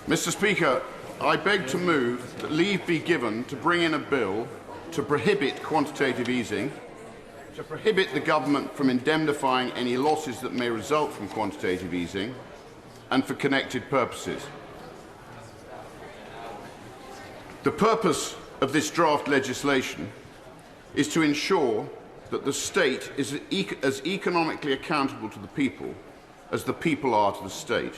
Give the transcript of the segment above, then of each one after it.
Mr. Speaker, I beg to move that leave be given to bring in a bill to prohibit quantitative easing, to prohibit the government from indemnifying any losses that may result from quantitative easing, and for connected purposes. The purpose of this draft legislation is to ensure that the state is as economically accountable to the people as the people are to the state.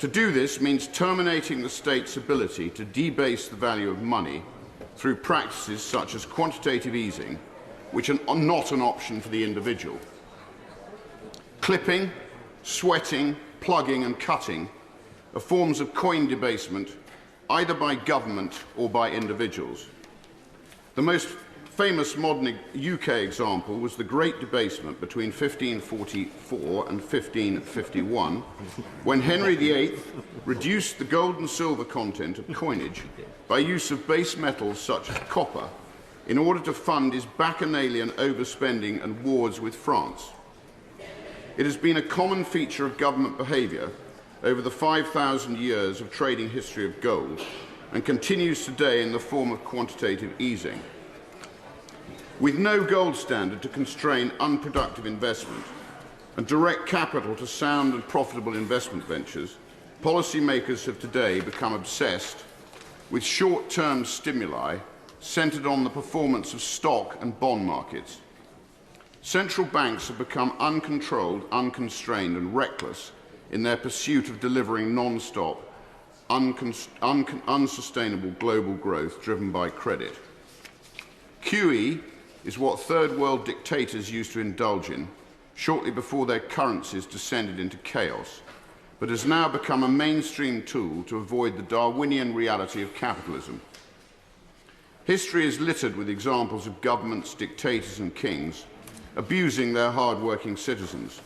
To do this means terminating the state's ability to debase the value of money through practices such as quantitative easing, which are not an option for the individual. Clipping, sweating, plugging and cutting are forms of coin debasement either by government or by individuals. The most famous modern UK example was the Great Debasement between 1544 and 1551, when Henry VIII reduced the gold and silver content of coinage by use of base metals such as copper in order to fund his bacchanalian overspending and wars with France. It has been a common feature of government behaviour over the 5,000 years of trading history of gold and continues today in the form of quantitative easing. With no gold standard to constrain unproductive investment and direct capital to sound and profitable investment ventures, policymakers have today become obsessed with short-term stimuli centred on the performance of stock and bond markets. Central banks have become uncontrolled, unconstrained and reckless in their pursuit of delivering non-stop, unsustainable global growth driven by credit. QE is what third world dictators used to indulge in shortly before their currencies descended into chaos, but has now become a mainstream tool to avoid the Darwinian reality of capitalism. History is littered with examples of governments, dictators and kings abusing their hard-working citizens.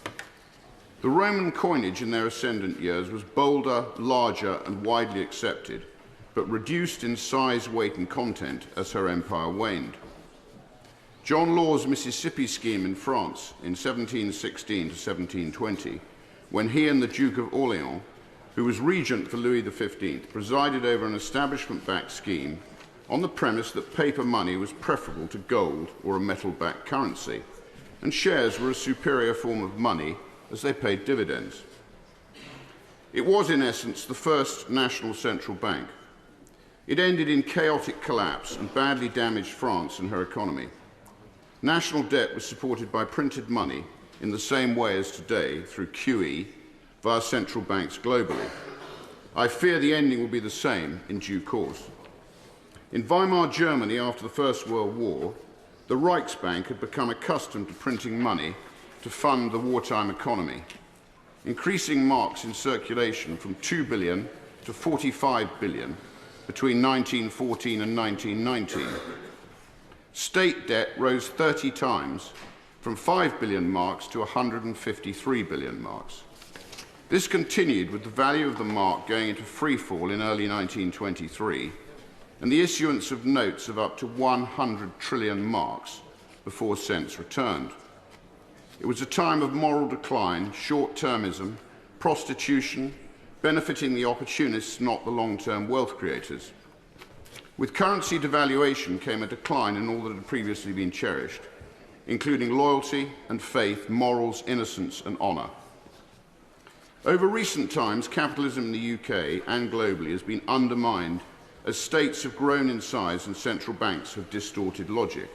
The Roman coinage in their ascendant years was bolder, larger and widely accepted, but reduced in size, weight and content as her empire waned. John Law's Mississippi scheme in France in 1716 to 1720, when he and the Duke of Orleans, who was regent for Louis XV, presided over an establishment-backed scheme on the premise that paper money was preferable to gold or a metal-backed currency, and shares were a superior form of money as they paid dividends. It was, in essence, the first national central bank. It ended in chaotic collapse and badly damaged France and her economy. National debt was supported by printed money in the same way as today through QE via central banks globally. I fear the ending will be the same in due course. In Weimar Germany after the First World War, the Reichsbank had become accustomed to printing money to fund the wartime economy, increasing marks in circulation from 2 billion to 45 billion between 1914 and 1919. State debt rose 30 times, from 5 billion marks to 153 billion marks. This continued with the value of the mark going into freefall in early 1923 and the issuance of notes of up to 100 trillion marks before cents returned. It was a time of moral decline, short-termism, prostitution, benefiting the opportunists, not the long-term wealth creators. With currency devaluation came a decline in all that had previously been cherished, including loyalty and faith, morals, innocence and honour. Over recent times, capitalism in the UK and globally has been undermined as states have grown in size and central banks have distorted logic.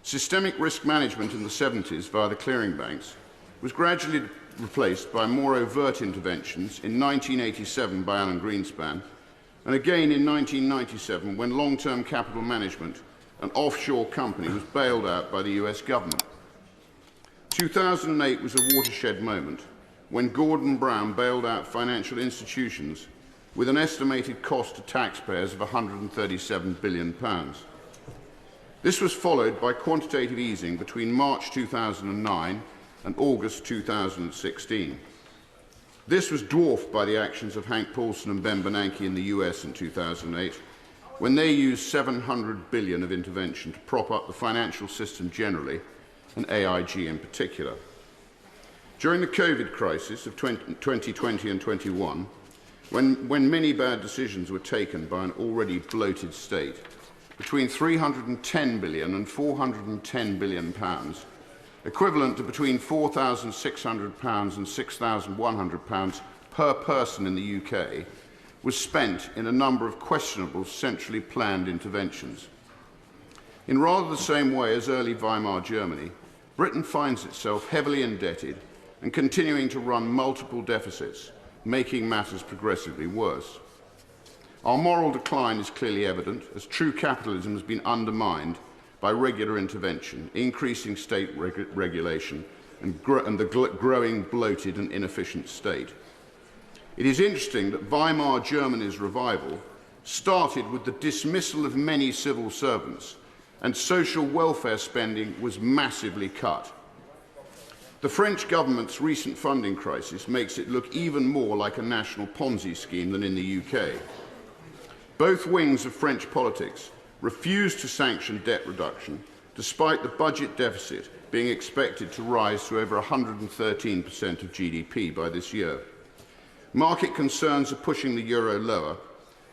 Systemic risk management in the 70s via the clearing banks was gradually replaced by more overt interventions in 1987 by Alan Greenspan and again in 1997 when long-term capital management, an offshore company, was bailed out by the US government. 2008 was a watershed moment when Gordon Brown bailed out financial institutions with an estimated cost to taxpayers of £137 billion. This was followed by quantitative easing between March 2009 and August 2016. This was dwarfed by the actions of Hank Paulson and Ben Bernanke in the US in 2008, when they used $700 billion of intervention to prop up the financial system generally and AIG in particular. During the COVID crisis of 2020 and 21, when many bad decisions were taken by an already bloated state. Between £310 billion and £410 billion, equivalent to between £4,600 and £6,100 per person in the UK, was spent in a number of questionable centrally planned interventions. In rather the same way as early Weimar Germany, Britain finds itself heavily indebted and continuing to run multiple deficits, making matters progressively worse. Our moral decline is clearly evident, as true capitalism has been undermined by regular intervention, increasing state regulation, and the growing bloated and inefficient state. It is interesting that Weimar Germany's revival started with the dismissal of many civil servants, and social welfare spending was massively cut. The French government's recent funding crisis makes it look even more like a national Ponzi scheme than in the UK. Both wings of French politics refused to sanction debt reduction, despite the budget deficit being expected to rise to over 113% of GDP by this year. Market concerns are pushing the euro lower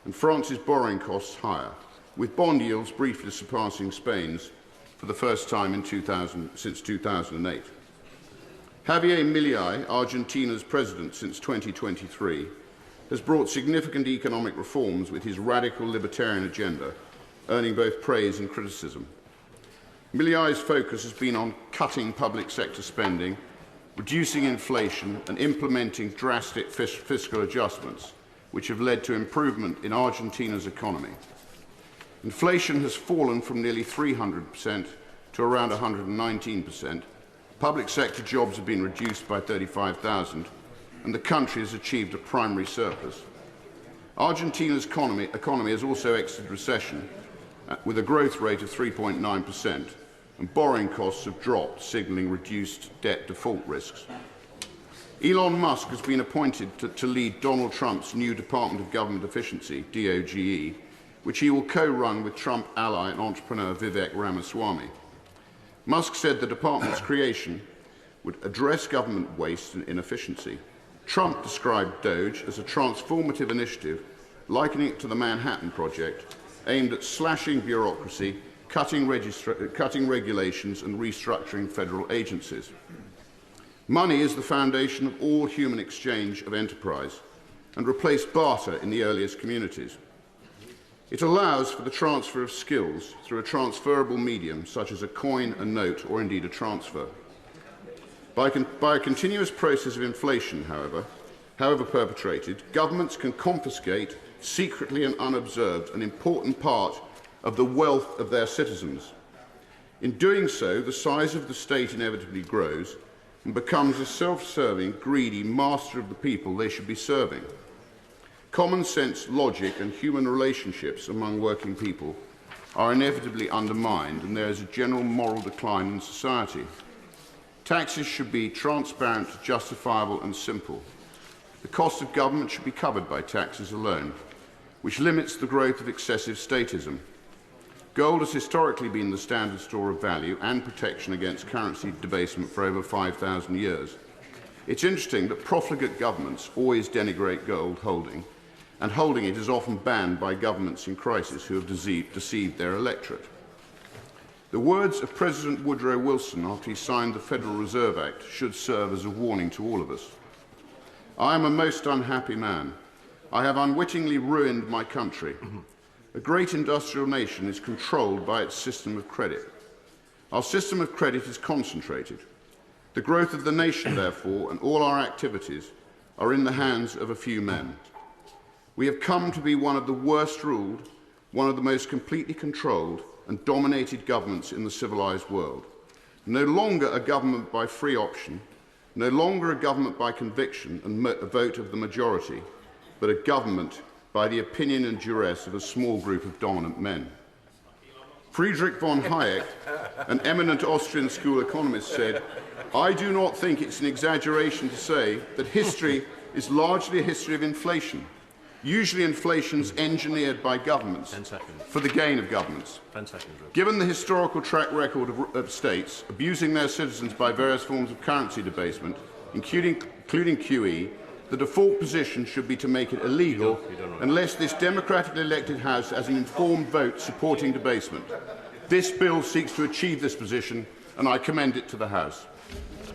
and France's borrowing costs higher, with bond yields briefly surpassing Spain's for the first time since 2008. Javier Milei, Argentina's president since 2023, has brought significant economic reforms with his radical libertarian agenda, earning both praise and criticism. Milei's focus has been on cutting public sector spending, reducing inflation and implementing drastic fiscal adjustments, which have led to improvement in Argentina's economy. Inflation has fallen from nearly 300% to around 119%. Public sector jobs have been reduced by 35,000, and the country has achieved a primary surplus. Argentina's economy has also exited recession with a growth rate of 3.9%, and borrowing costs have dropped, signalling reduced debt default risks. Elon Musk has been appointed to lead Donald Trump's new Department of Government Efficiency, DOGE, which he will co-run with Trump ally and entrepreneur Vivek Ramaswamy. Musk said the department's creation would address government waste and inefficiency. Trump described DOGE as a transformative initiative, likening it to the Manhattan Project, aimed at slashing bureaucracy, cutting regulations and restructuring federal agencies. Money is the foundation of all human exchange of enterprise and replaced barter in the earliest communities. It allows for the transfer of skills through a transferable medium such as a coin, a note, or indeed a transfer. By a continuous process of inflation, however perpetrated, governments can confiscate secretly and unobserved an important part of the wealth of their citizens. In doing so, the size of the state inevitably grows and becomes a self-serving, greedy master of the people they should be serving. Common sense, logic and human relationships among working people are inevitably undermined, and there is a general moral decline in society. Taxes should be transparent, justifiable and simple. The cost of government should be covered by taxes alone, which limits the growth of excessive statism. Gold has historically been the standard store of value and protection against currency debasement for over 5,000 years. It's interesting that profligate governments always denigrate gold holding, and holding it is often banned by governments in crisis who have deceived their electorate. The words of President Woodrow Wilson after he signed the Federal Reserve Act should serve as a warning to all of us. I am a most unhappy man. I have unwittingly ruined my country. A great industrial nation is controlled by its system of credit. Our system of credit is concentrated. The growth of the nation, therefore, and all our activities are in the hands of a few men. We have come to be one of the worst ruled, one of the most completely controlled and dominated governments in the civilized world. No longer a government by free option, no longer a government by conviction and a vote of the majority, but a government by the opinion and duress of a small group of dominant men. Friedrich von Hayek, an eminent Austrian school economist, said, "I do not think it's an exaggeration to say that history is largely a history of inflation. Usually inflation's engineered by governments for the gain of governments. Given the historical track record of states abusing their citizens by various forms of currency debasement, including QE, The default position should be to make it illegal unless this democratically elected House has an informed vote supporting debasement. This bill seeks to achieve this position, and I commend it to the House.